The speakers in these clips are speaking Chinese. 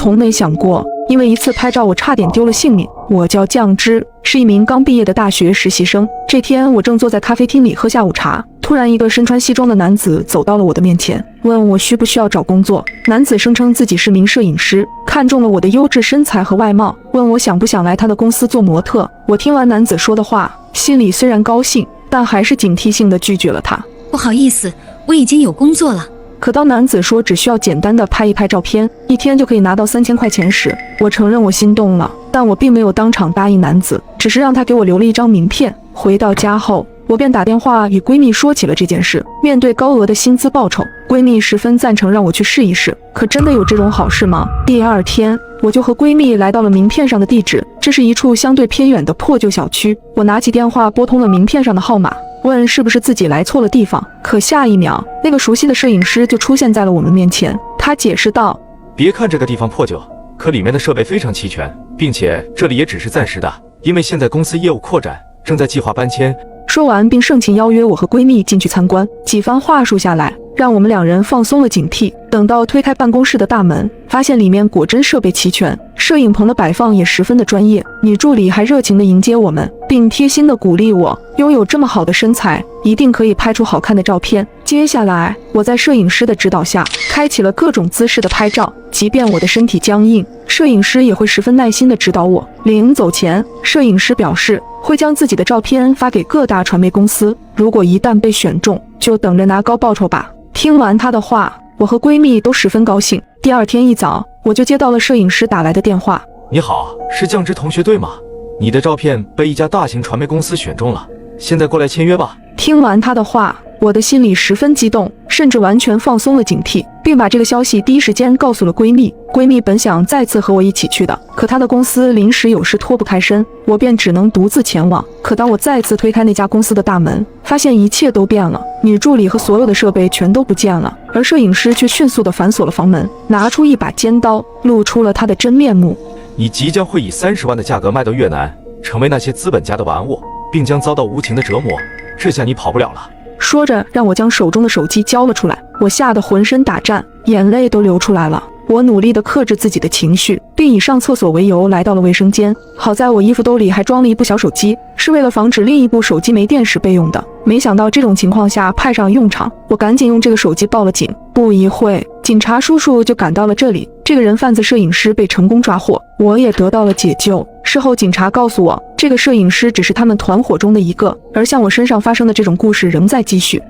从没想过，因为一次拍照我差点丢了性命。我叫酱汁，是一名刚毕业的大学实习生。这天我正坐在咖啡厅里喝下午茶，突然一个身穿西装的男子走到了我的面前，问我需不需要找工作。男子声称自己是名摄影师，看中了我的优质身材和外貌，问我想不想来他的公司做模特。我听完男子说的话，心里虽然高兴，但还是警惕性地拒绝了他。不好意思，我已经有工作了。可当男子说只需要简单的拍一拍照片，一天就可以拿到3000块钱时，我承认我心动了，但我并没有当场答应男子，只是让他给我留了一张名片。回到家后，我便打电话与闺蜜说起了这件事。面对高额的薪资报酬，闺蜜十分赞成让我去试一试。可真的有这种好事吗？第二天，我就和闺蜜来到了名片上的地址，这是一处相对偏远的破旧小区。我拿起电话拨通了名片上的号码，问是不是自己来错了地方。可下一秒，那个熟悉的摄影师就出现在了我们面前。他解释道：别看这个地方破旧，可里面的设备非常齐全，并且这里也只是暂时的，因为现在公司业务扩展，正在计划搬迁。说完并盛情邀约我和闺蜜进去参观。几番话术下来，让我们两人放松了警惕。等到推开办公室的大门，发现里面果真设备齐全，摄影棚的摆放也十分的专业。女助理还热情地迎接我们，并贴心地鼓励我，拥有这么好的身材，一定可以拍出好看的照片。接下来，我在摄影师的指导下，开启了各种姿势的拍照，即便我的身体僵硬，摄影师也会十分耐心地指导我。临走前，摄影师表示会将自己的照片发给各大传媒公司，如果一旦被选中，就等着拿高报酬吧。听完他的话，我和闺蜜都十分高兴。第二天一早，我就接到了摄影师打来的电话。你好，是酱汁同学对吗？你的照片被一家大型传媒公司选中了，现在过来签约吧。听完他的话，我的心里十分激动，甚至完全放松了警惕，并把这个消息第一时间告诉了闺蜜。闺蜜本想再次和我一起去的，可她的公司临时有事脱不开身，我便只能独自前往。可当我再次推开那家公司的大门，发现一切都变了，女助理和所有的设备全都不见了，而摄影师却迅速地反锁了房门，拿出一把尖刀，露出了他的真面目。你即将会以30万的价格卖到越南，成为那些资本家的玩物，并将遭到无情的折磨，这下你跑不了了。说着，让我将手中的手机交了出来。我吓得浑身打颤，眼泪都流出来了。我努力地克制自己的情绪，并以上厕所为由来到了卫生间。好在我衣服兜里还装了一部小手机，是为了防止另一部手机没电时备用的。没想到这种情况下派上用场，我赶紧用这个手机报了警。不一会，警察叔叔就赶到了这里。这个人贩子摄影师被成功抓获，我也得到了解救。事后警察告诉我，这个摄影师只是他们团伙中的一个，而像我身上发生的这种故事仍在继续。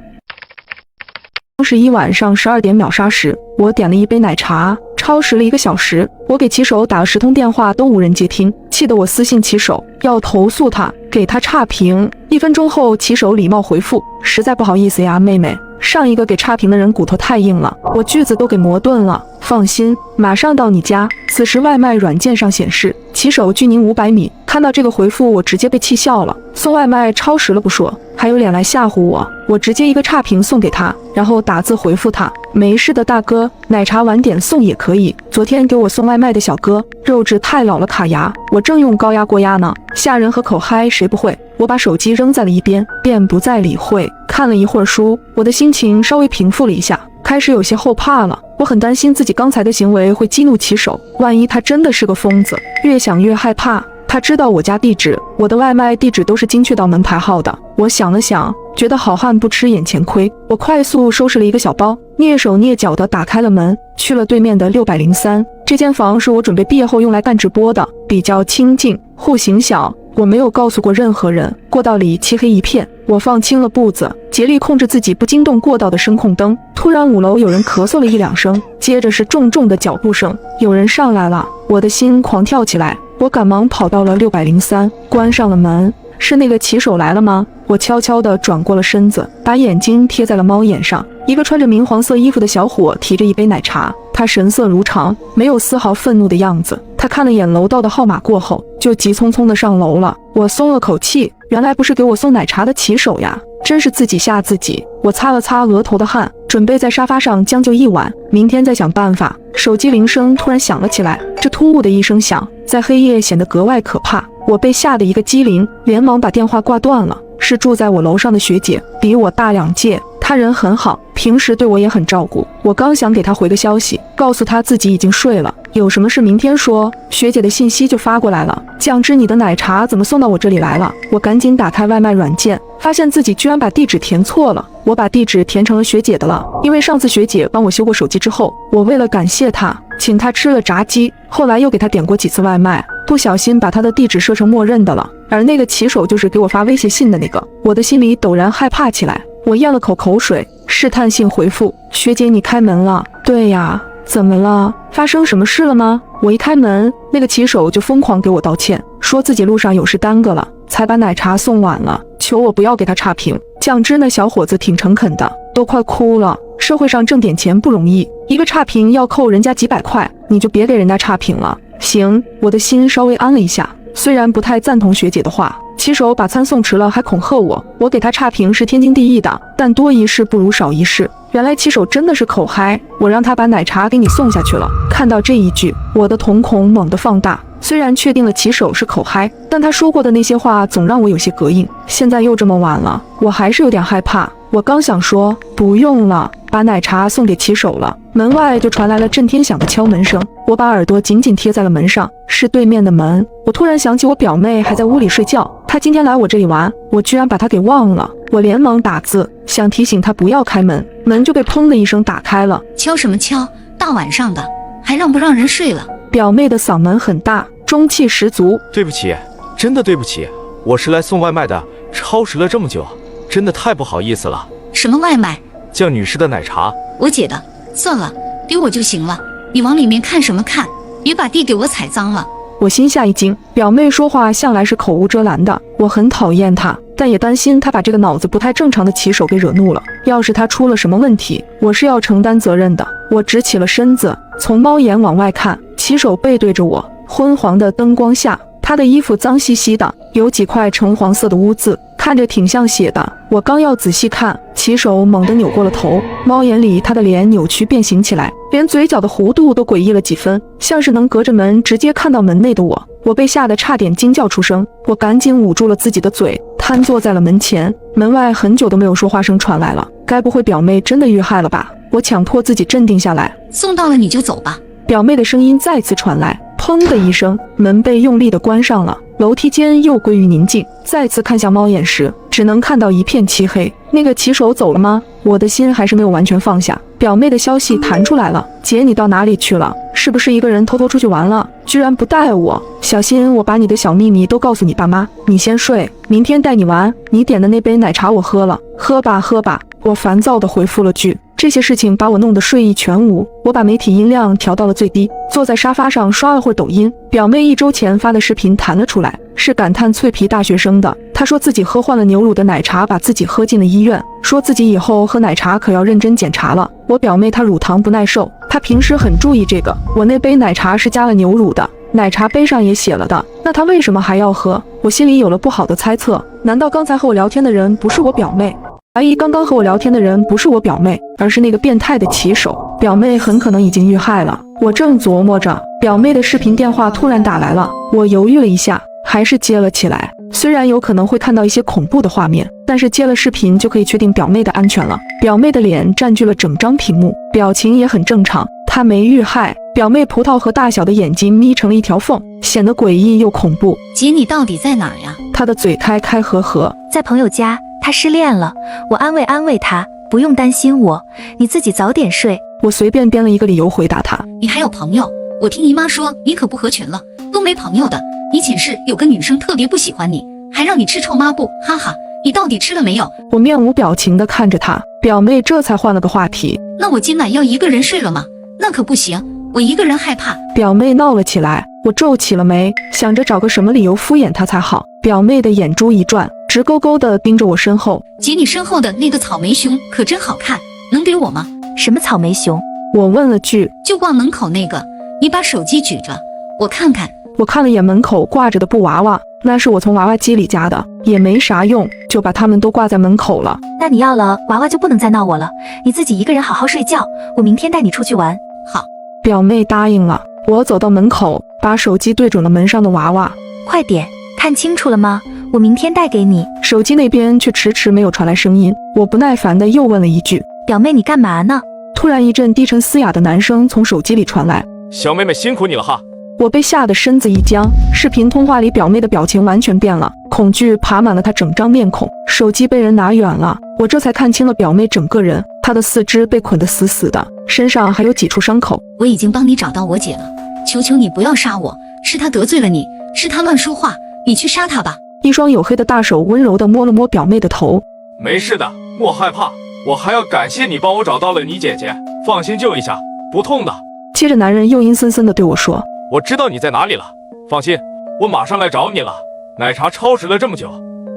11晚上12点秒杀时，我点了一杯奶茶，超时了1个小时。我给骑手打了10通电话，都无人接听，气得我私信骑手要投诉他，给他差评。1分钟后，骑手礼貌回复：实在不好意思呀，妹妹，上一个给差评的人骨头太硬了，我锯子都给磨钝了。放心，马上到你家。此时外卖软件上显示骑手距您500米。看到这个回复，我直接被气笑了。送外卖超时了不说，还有脸来吓唬我。我直接一个差评送给他，然后打字回复他：没事的大哥，奶茶晚点送也可以。昨天给我送外卖的小哥，肉质太老了卡牙，我正用高压锅压呢。吓人和口嗨谁不会？我把手机扔在了一边，便不再理会。看了一会儿书，我的心情稍微平复了一下，开始有些后怕了。我很担心自己刚才的行为会激怒骑手，万一他真的是个疯子。越想越害怕。他知道我家地址，我的外卖地址都是精确到门牌号的。我想了想，觉得好汉不吃眼前亏，我快速收拾了一个小包，蹑手蹑脚地打开了门，去了对面的603。这间房是我准备毕业后用来干直播的，比较清静，户型小。我没有告诉过任何人。过道里漆黑一片，我放轻了步子，竭力控制自己不惊动过道的声控灯。突然5楼有人咳嗽了1-2声，接着是重重的脚步声，有人上来了，我的心狂跳起来。我赶忙跑到了603，关上了门。是那个骑手来了吗？我悄悄地转过了身子，把眼睛贴在了猫眼上。一个穿着明黄色衣服的小伙提着一杯奶茶，他神色如常，没有丝毫愤怒的样子。他看了眼楼道的号码过后，就急匆匆地上楼了。我松了口气，原来不是给我送奶茶的骑手呀，真是自己吓自己。我擦了擦额头的汗，准备在沙发上将就一晚，明天再想办法。手机铃声突然响了起来，这突兀的一声响，在黑夜显得格外可怕。我被吓得一个机灵，连忙把电话挂断了。是住在我楼上的学姐，比我大2届。他人很好，平时对我也很照顾。我刚想给他回个消息，告诉他自己已经睡了，有什么事明天说，学姐的信息就发过来了。酱汁，你的奶茶怎么送到我这里来了？我赶紧打开外卖软件，发现自己居然把地址填错了。我把地址填成了学姐的了，因为上次学姐帮我修过手机之后，我为了感谢她，请她吃了炸鸡，后来又给她点过几次外卖，不小心把她的地址设成默认的了。而那个骑手就是给我发威胁信的那个，我的心里陡然害怕起来。我咽了口水，试探性回复：学姐，你开门了？对呀。怎么了？发生什么事了吗？我一开门，那个骑手就疯狂给我道歉，说自己路上有事耽搁了，才把奶茶送晚了，求我不要给他差评。酱汁那小伙子挺诚恳的，都快哭了。社会上挣点钱不容易，一个差评要扣人家几百块，你就别给人家差评了。行，我的心稍微安了一下。虽然不太赞同学姐的话，骑手把餐送迟了还恐吓我给他差评是天经地义的，但多一事不如少一事。原来骑手真的是口嗨，我让他把奶茶给你送下去了。看到这一句，我的瞳孔猛地放大。虽然确定了骑手是口嗨，但他说过的那些话总让我有些膈应。现在又这么晚了，我还是有点害怕。我刚想说不用了，把奶茶送给骑手了，门外就传来了震天响的敲门声。我把耳朵紧紧贴在了门上，是对面的门。我突然想起我表妹还在屋里睡觉，她今天来我这里玩，我居然把她给忘了。我连忙打字想提醒她不要开门，门就被砰的一声打开了。敲什么敲？大晚上的，还让不让人睡了？表妹的嗓门很大，中气十足。对不起，真的对不起，我是来送外卖的，超时了这么久，真的太不好意思了。什么外卖？酱女士的奶茶。我姐的，算了，给我就行了。你往里面看什么看？别把地给我踩脏了。我心下一惊，表妹说话向来是口无遮拦的，我很讨厌她，但也担心她把这个脑子不太正常的骑手给惹怒了。要是她出了什么问题，我是要承担责任的。我直起了身子，从猫眼往外看，骑手背对着我，昏黄的灯光下，他的衣服脏兮兮的，有几块橙黄色的污渍，看着挺像血的。我刚要仔细看，骑手猛地扭过了头，猫眼里他的脸扭曲变形起来，连嘴角的弧度都诡异了几分，像是能隔着门直接看到门内的我。我被吓得差点惊叫出声，我赶紧捂住了自己的嘴，瘫坐在了门前。门外很久都没有说话声传来了，该不会表妹真的遇害了吧？我强迫自己镇定下来。送到了你就走吧。表妹的声音再次传来，砰的一声，门被用力地关上了，楼梯间又归于宁静。再次看向猫眼时，只能看到一片漆黑。那个骑手走了吗？我的心还是没有完全放下。表妹的消息弹出来了，姐，你到哪里去了？是不是一个人偷偷出去玩了？居然不带我，小心我把你的小秘密都告诉你爸妈。你先睡，明天带你玩。你点的那杯奶茶我喝了，喝吧喝吧。我烦躁地回复了句。这些事情把我弄得睡意全无，我把媒体音量调到了最低，坐在沙发上刷了会儿抖音。表妹1周前发的视频弹了出来，是感叹脆皮大学生的。她说自己喝换了牛乳的奶茶，把自己喝进了医院，说自己以后喝奶茶可要认真检查了。我表妹她乳糖不耐受，她平时很注意这个。我那杯奶茶是加了牛乳的，奶茶杯上也写了的，那她为什么还要喝？我心里有了不好的猜测，难道刚才和我聊天的人不是我表妹？怀疑刚刚和我聊天的人不是我表妹，而是那个变态的骑手。表妹很可能已经遇害了。我正琢磨着，表妹的视频电话突然打来了。我犹豫了一下，还是接了起来。虽然有可能会看到一些恐怖的画面，但是接了视频就可以确定表妹的安全了。表妹的脸占据了整张屏幕，表情也很正常，她没遇害。表妹葡萄核大小的眼睛眯成了一条缝，显得诡异又恐怖。姐，你到底在哪儿呀？她的嘴开开合合。在朋友家，他失恋了，我安慰他，不用担心我，你自己早点睡。我随便编了一个理由回答他。你还有朋友？我听姨妈说你可不合群了，都没朋友的。你寝室有个女生特别不喜欢你，还让你吃臭抹布，哈哈，你到底吃了没有？我面无表情地看着他，表妹这才换了个话题。那我今晚要一个人睡了吗？那可不行，我一个人害怕。表妹闹了起来，我皱起了眉，想着找个什么理由敷衍她才好。表妹的眼珠一转，直勾勾地盯着我身后。姐，你身后的那个草莓熊可真好看，能给我吗？什么草莓熊？我问了句。就挂门口那个，你把手机举着，我看看。我看了眼门口挂着的布娃娃，那是我从娃娃机里夹的，也没啥用，就把它们都挂在门口了。那你要了娃娃就不能再闹我了，你自己一个人好好睡觉，我明天带你出去玩。好。表妹答应了。我走到门口，把手机对准了门上的娃娃。快点，看清楚了吗？我明天带给你。手机那边却迟迟没有传来声音，我不耐烦地又问了一句：表妹，你干嘛呢？突然一阵低沉嘶哑的男声从手机里传来，小妹妹辛苦你了哈。我被吓得身子一僵，视频通话里表妹的表情完全变了，恐惧爬满了她整张面孔。手机被人拿远了，我这才看清了表妹整个人，她的四肢被捆得死死的，身上还有几处伤口。我已经帮你找到我姐了，求求你不要杀我，是她得罪了你，是她乱说话，你去杀她吧。一双黝黑的大手温柔地摸了摸表妹的头。没事的，莫害怕，我还要感谢你帮我找到了你姐姐，放心救一下，不痛的。接着男人又阴森森地对我说：我知道你在哪里了，放心，我马上来找你了。奶茶超时了这么久，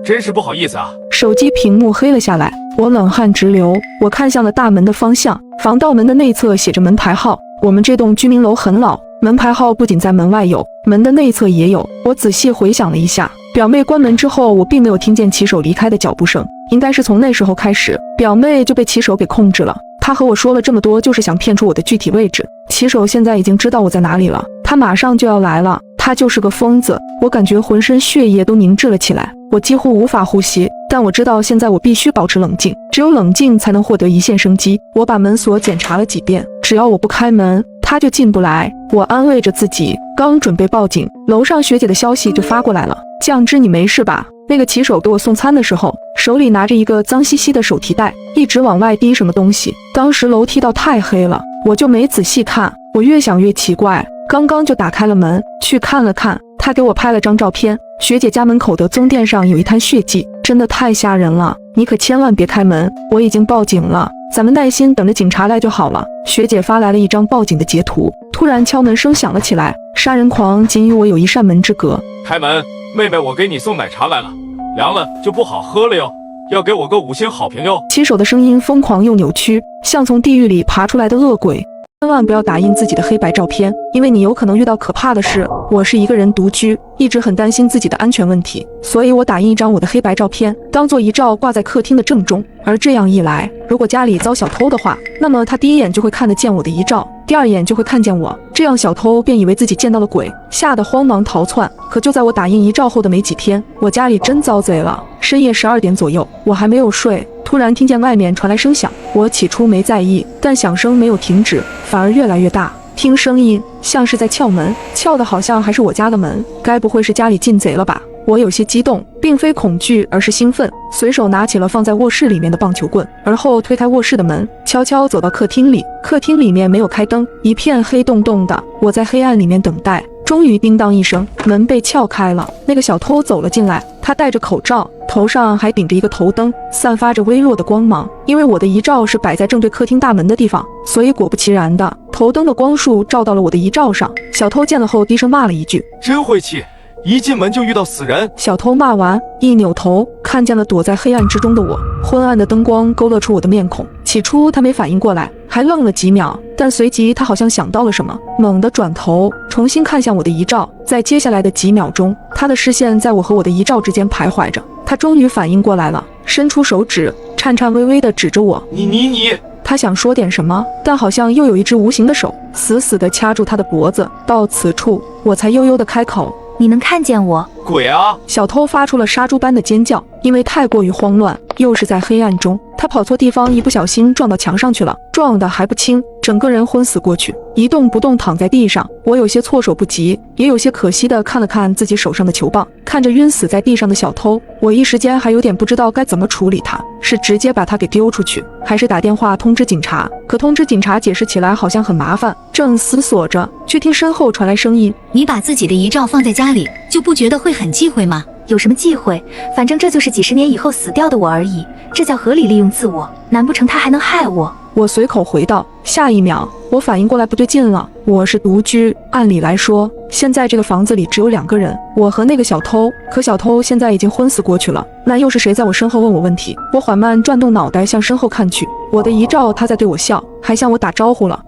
真是不好意思啊。手机屏幕黑了下来，我冷汗直流。我看向了大门的方向，防盗门的内侧写着门牌号。我们这栋居民楼很老，门牌号不仅在门外有，门的内侧也有。我仔细回想了一下，表妹关门之后，我并没有听见骑手离开的脚步声，应该是从那时候开始，表妹就被骑手给控制了。他和我说了这么多，就是想骗出我的具体位置。骑手现在已经知道我在哪里了，他马上就要来了。他就是个疯子，我感觉浑身血液都凝滞了起来，我几乎无法呼吸。但我知道现在我必须保持冷静，只有冷静才能获得一线生机。我把门锁检查了几遍，只要我不开门，他就进不来。我安慰着自己，刚准备报警，楼上学姐的消息就发过来了：酱汁，你没事吧？那个骑手给我送餐的时候，手里拿着一个脏兮兮的手提袋，一直往外滴什么东西。当时楼梯道太黑了，我就没仔细看。我越想越奇怪，刚刚就打开了门去看了看，他给我拍了张照片，学姐家门口的棕垫上有一滩血迹，真的太吓人了。你可千万别开门，我已经报警了，咱们耐心等着警察来就好了。学姐发来了一张报警的截图。突然敲门声响了起来，杀人狂仅与我有一扇门之隔。开门，妹妹，我给你送奶茶来了，凉了就不好喝了哟，要给我个5星好评哟。骑手的声音疯狂又扭曲，像从地狱里爬出来的恶鬼。千万不要打印自己的黑白照片，因为你有可能遇到可怕的事。我是一个人独居，一直很担心自己的安全问题，所以我打印一张我的黑白照片，当做遗照挂在客厅的正中。而这样一来，如果家里遭小偷的话，那么他第一眼就会看得见我的遗照，第二眼就会看见我，这样小偷便以为自己见到了鬼，吓得慌忙逃窜。可就在我打印遗照后的没几天，我家里真遭贼了。深夜12点左右，我还没有睡，突然听见外面传来声响。我起初没在意，但响声没有停止，反而越来越大。听声音像是在撬门，撬的好像还是我家的门，该不会是家里进贼了吧？我有些激动，并非恐惧，而是兴奋，随手拿起了放在卧室里面的棒球棍，而后推开卧室的门，悄悄走到客厅里。客厅里面没有开灯，一片黑洞洞的，我在黑暗里面等待。终于叮当一声，门被撬开了，那个小偷走了进来，他戴着口罩，头上还顶着一个头灯，散发着微弱的光芒。因为我的遗照是摆在正对客厅大门的地方，所以果不其然的，头灯的光束照到了我的遗照上。小偷见了后低声骂了一句：真晦气，一进门就遇到死人。小偷骂完，一扭头看见了躲在黑暗之中的我，昏暗的灯光勾勒出我的面孔。起初他没反应过来，还愣了几秒，但随即他好像想到了什么，猛地转头重新看向我的遗照。在接下来的几秒钟，他的视线在我和我的遗照之间徘徊着。他终于反应过来了，伸出手指，颤颤巍巍地指着我。你他想说点什么，但好像又有一只无形的手死死地掐住他的脖子。到此处，我才悠悠地开口：你能看见我？鬼啊！小偷发出了杀猪般的尖叫，因为太过于慌乱，又是在黑暗中，他跑错地方，一不小心撞到墙上去了，撞得还不轻，整个人昏死过去，一动不动躺在地上。我有些措手不及，也有些可惜地看了看自己手上的球棒，看着晕死在地上的小偷，我一时间还有点不知道该怎么处理他，是直接把他给丢出去，还是打电话通知警察？可通知警察解释起来好像很麻烦。正思索着，却听身后传来声音：你把自己的遗照放在家里，就不觉得会很忌讳吗？有什么忌讳？反正这就是几十年以后死掉的我而已，这叫合理利用自我。难不成他还能害我？我随口回道。下一秒，我反应过来不对劲了，我是独居，按理来说，现在这个房子里只有2个人，我和那个小偷。可小偷现在已经昏死过去了，那又是谁在我身后问我问题？我缓慢转动脑袋向身后看去，我的遗照他在对我笑，还向我打招呼了。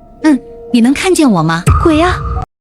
你能看见我吗？鬼呀！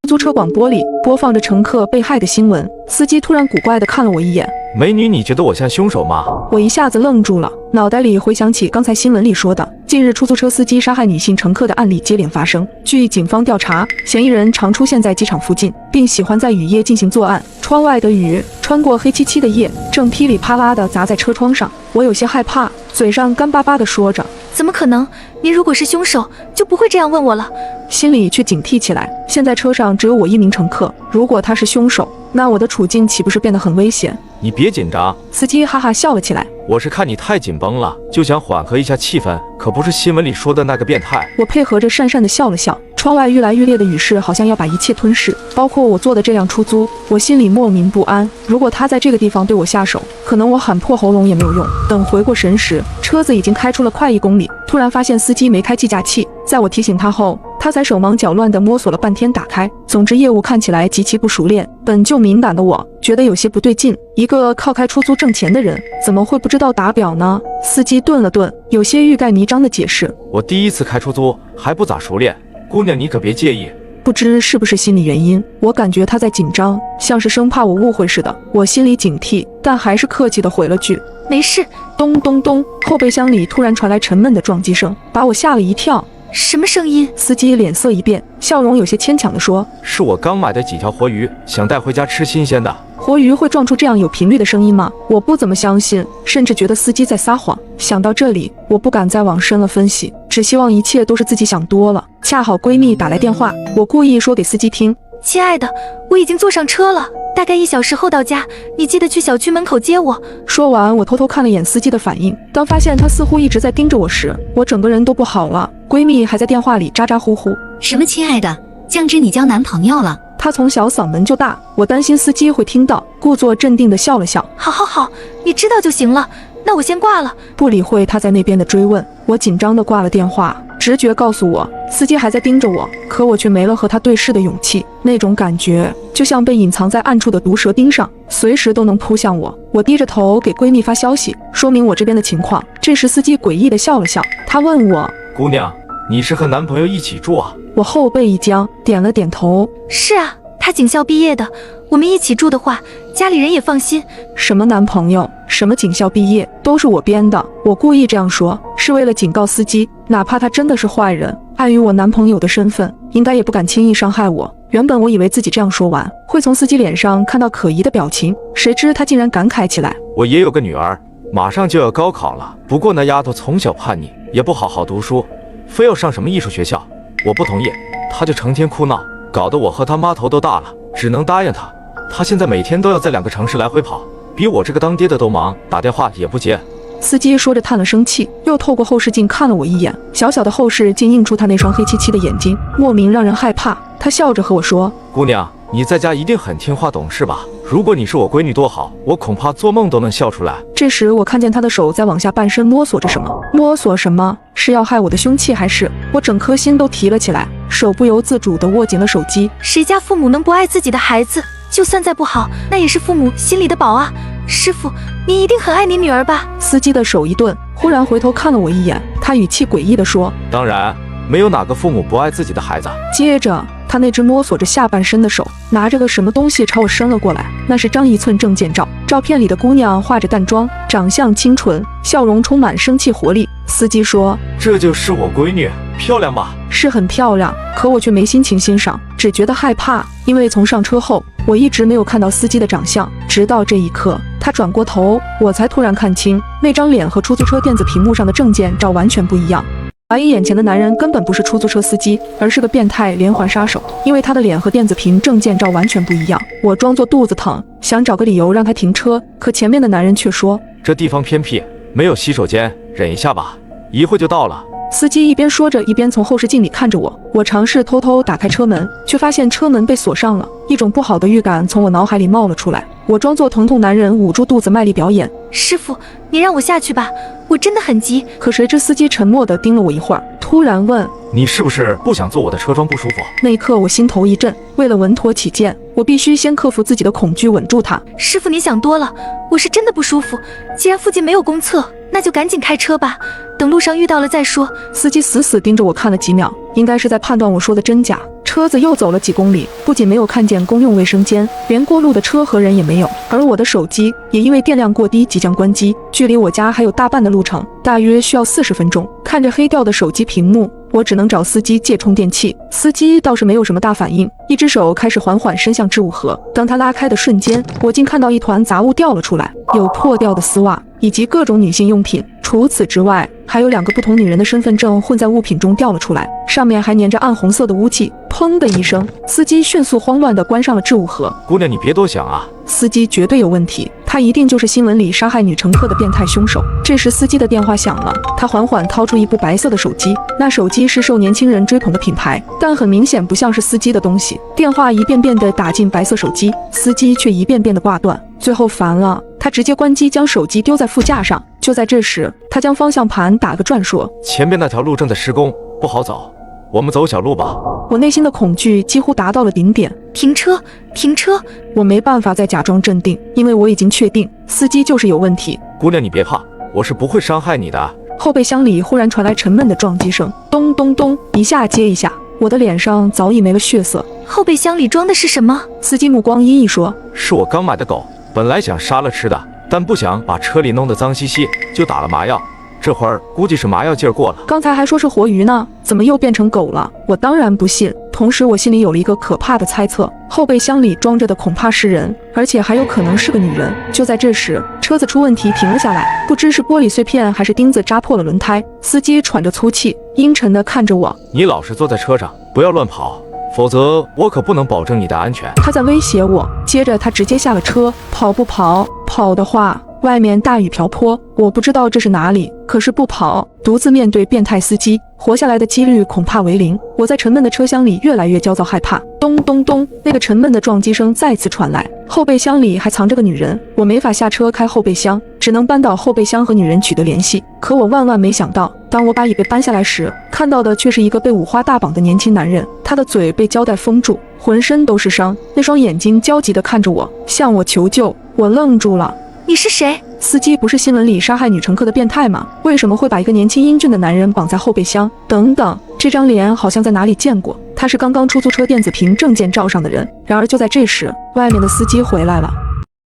租车广播里播放着乘客被害的新闻，司机突然古怪地看了我一眼。美女，你觉得我像凶手吗？我一下子愣住了，脑袋里回想起刚才新闻里说的，近日出租车司机杀害女性乘客的案例接连发生。据警方调查，嫌疑人常出现在机场附近，并喜欢在雨夜进行作案。窗外的雨穿过黑漆漆的夜，正噼里啪啦地砸在车窗上。我有些害怕，嘴上干巴巴地说着：“怎么可能？您如果是凶手，就不会这样问我了。”心里却警惕起来。现在车上只有我一名乘客，如果他是凶手，那我的处境岂不是变得很危险？你别紧张。司机哈哈笑了起来。我是看你太紧绷了，就想缓和一下气氛，可不是新闻里说的那个变态。我配合着讪讪地笑了笑。窗外愈来愈烈的雨势好像要把一切吞噬，包括我坐的这辆出租。我心里莫名不安，如果他在这个地方对我下手，可能我喊破喉咙也没有用。等回过神时，车子已经开出了快1公里，突然发现司机没开计价器，在我提醒他后，他才手忙脚乱地摸索了半天打开。总之业务看起来极其不熟练，本就敏感的我觉得有些不对劲，一个靠开出租挣钱的人怎么会不知道打表呢？司机顿了顿，有些欲盖弥彰的解释：我第一次开出租，还不咋熟练，姑娘你可别介意。不知是不是心理原因，我感觉他在紧张，像是生怕我误会似的。我心里警惕，但还是客气地回了句：没事。咚咚咚，后备箱里突然传来沉闷的撞击声，把我吓了一跳。什么声音？司机脸色一变，笑容有些牵强地说：是我刚买的几条活鱼，想带回家吃新鲜的。活鱼会撞出这样有频率的声音吗？我不怎么相信，甚至觉得司机在撒谎。想到这里，我不敢再往深了分析，只希望一切都是自己想多了。恰好闺蜜打来电话，我故意说给司机听：亲爱的，我已经坐上车了，大概1小时后到家，你记得去小区门口接我。说完，我偷偷看了眼司机的反应，当发现他似乎一直在盯着我时，我整个人都不好了。闺蜜还在电话里咋咋呼呼：什么亲爱的，酱汁你交男朋友了？她从小嗓门就大，我担心司机会听到，故作镇定地笑了笑：好，你知道就行了，那我先挂了。不理会她在那边的追问，我紧张地挂了电话。直觉告诉我，司机还在盯着我，可我却没了和他对视的勇气。那种感觉就像被隐藏在暗处的毒蛇盯上，随时都能扑向我。我低着头给闺蜜发消息，说明我这边的情况。这时司机诡异地笑了笑，他问我：姑娘，你是和男朋友一起住啊？我后背一僵，点了点头。是啊，他警校毕业的，我们一起住的话，家里人也放心。什么男朋友，什么警校毕业，都是我编的。我故意这样说，是为了警告司机，哪怕他真的是坏人，碍于我男朋友的身份，应该也不敢轻易伤害我。原本我以为自己这样说完，会从司机脸上看到可疑的表情，谁知他竟然感慨起来：我也有个女儿，马上就要高考了，不过那丫头从小叛逆，也不好好读书，非要上什么艺术学校，我不同意，她就成天哭闹，搞得我和她妈头都大了，只能答应她。她现在每天都要在2个城市来回跑，比我这个当爹的都忙，打电话也不接。司机说着叹了声气，又透过后视镜看了我一眼，小小的后视镜映出他那双黑漆漆的眼睛，莫名让人害怕。他笑着和我说：姑娘，你在家一定很听话懂事吧？如果你是我闺女多好，我恐怕做梦都能笑出来。这时我看见他的手在往下半身摸索着什么，摸索什么？是要害我的凶器还是？我整颗心都提了起来，手不由自主地握紧了手机。谁家父母能不爱自己的孩子？就算再不好，那也是父母心里的宝啊。师傅，你一定很爱你女儿吧？司机的手一顿，忽然回头看了我一眼，他语气诡异地说：当然，没有哪个父母不爱自己的孩子。接着他那只摸索着下半身的手拿着个什么东西朝我伸了过来，那是张一寸证件照。照片里的姑娘化着淡妆，长相清纯，笑容充满生气活力。司机说：这就是我闺女，漂亮吧？是很漂亮，可我却没心情欣赏，只觉得害怕，因为从上车后我一直没有看到司机的长相，直到这一刻他转过头，我才突然看清那张脸和出租车电子屏幕上的证件照完全不一样。怀疑眼前的男人根本不是出租车司机，而是个变态连环杀手，因为他的脸和电子屏证件照完全不一样。我装作肚子疼，想找个理由让他停车，可前面的男人却说：这地方偏僻，没有洗手间，忍一下吧，一会就到了。司机一边说着，一边从后视镜里看着我。我尝试偷偷打开车门，却发现车门被锁上了。一种不好的预感从我脑海里冒了出来。我装作疼痛男人，捂住肚子卖力表演：师傅，你让我下去吧，我真的很急。可谁知司机沉默地盯了我一会儿，突然问：你是不是不想坐我的车窗不舒服？那一刻我心头一震，为了稳妥起见，我必须先克服自己的恐惧，稳住他。师傅，你想多了，我是真的不舒服。既然附近没有公厕，那就赶紧开车吧，等路上遇到了再说。司机死死盯着我看了几秒，应该是在判断我说的真假。车子又走了几公里，不仅没有看见公用卫生间，连过路的车和人也没有。而我的手机也因为电量过低即将关机，距离我家还有大半的路程，大约需要40分钟。看着黑掉的手机屏幕，我只能找司机借充电器。司机倒是没有什么大反应，一只手开始缓缓伸向置物盒。当他拉开的瞬间，我竟看到一团杂物掉了出来，有破掉的丝袜以及各种女性用品。除此之外，还有2个不同女人的身份证混在物品中掉了出来，上面还粘着暗红色的污迹。砰的一声，司机迅速慌乱地关上了置物盒。姑娘，你别多想啊，司机绝对有问题，他一定就是新闻里杀害女乘客的变态凶手。这时司机的电话响了，他缓缓掏出一部白色的手机，那手机是受年轻人追捧的品牌，但很明显不像是司机的东西。电话一遍遍地打进白色手机，司机却一遍遍地挂断。最后烦了，他直接关机，将手机丢在副驾上。就在这时，他将方向盘打个转，说：前边那条路正在施工，不好走，我们走小路吧。我内心的恐惧几乎达到了顶点。停车，停车！我没办法再假装镇定，因为我已经确定司机就是有问题。姑娘，你别怕，我是不会伤害你的。后备箱里忽然传来沉闷的撞击声，咚咚咚，一下接一下，我的脸上早已没了血色。后备箱里装的是什么？司机目光阴翳说：是我刚买的狗，本来想杀了吃的，但不想把车里弄得脏兮兮，就打了麻药。这会儿估计是麻药劲儿过了。刚才还说是活鱼呢，怎么又变成狗了？我当然不信。同时我心里有了一个可怕的猜测，后备箱里装着的恐怕是人，而且还有可能是个女人。就在这时，车子出问题停了下来，不知是玻璃碎片还是钉子扎破了轮胎。司机喘着粗气，阴沉地看着我：你老实坐在车上，不要乱跑，否则我可不能保证你的安全。他在威胁我。接着他直接下了车。跑不跑？跑的话，外面大雨瓢泼，我不知道这是哪里，可是不跑，独自面对变态司机，活下来的几率恐怕为0。我在沉闷的车厢里越来越焦躁害怕。咚咚咚，那个沉闷的撞击声再次传来。后备箱里还藏着个女人，我没法下车开后备箱，只能搬到后备箱和女人取得联系。可我万万没想到，当我把椅背搬下来时，看到的却是一个被五花大绑的年轻男人，他的嘴被胶带封住，浑身都是伤，那双眼睛焦急地看着我，向我求救。我愣住了。你是谁？司机不是新闻里杀害女乘客的变态吗？为什么会把一个年轻英俊的男人绑在后备箱？等等，这张脸好像在哪里见过，他是刚刚出租车电子屏证件照上的人。然而就在这时，外面的司机回来了。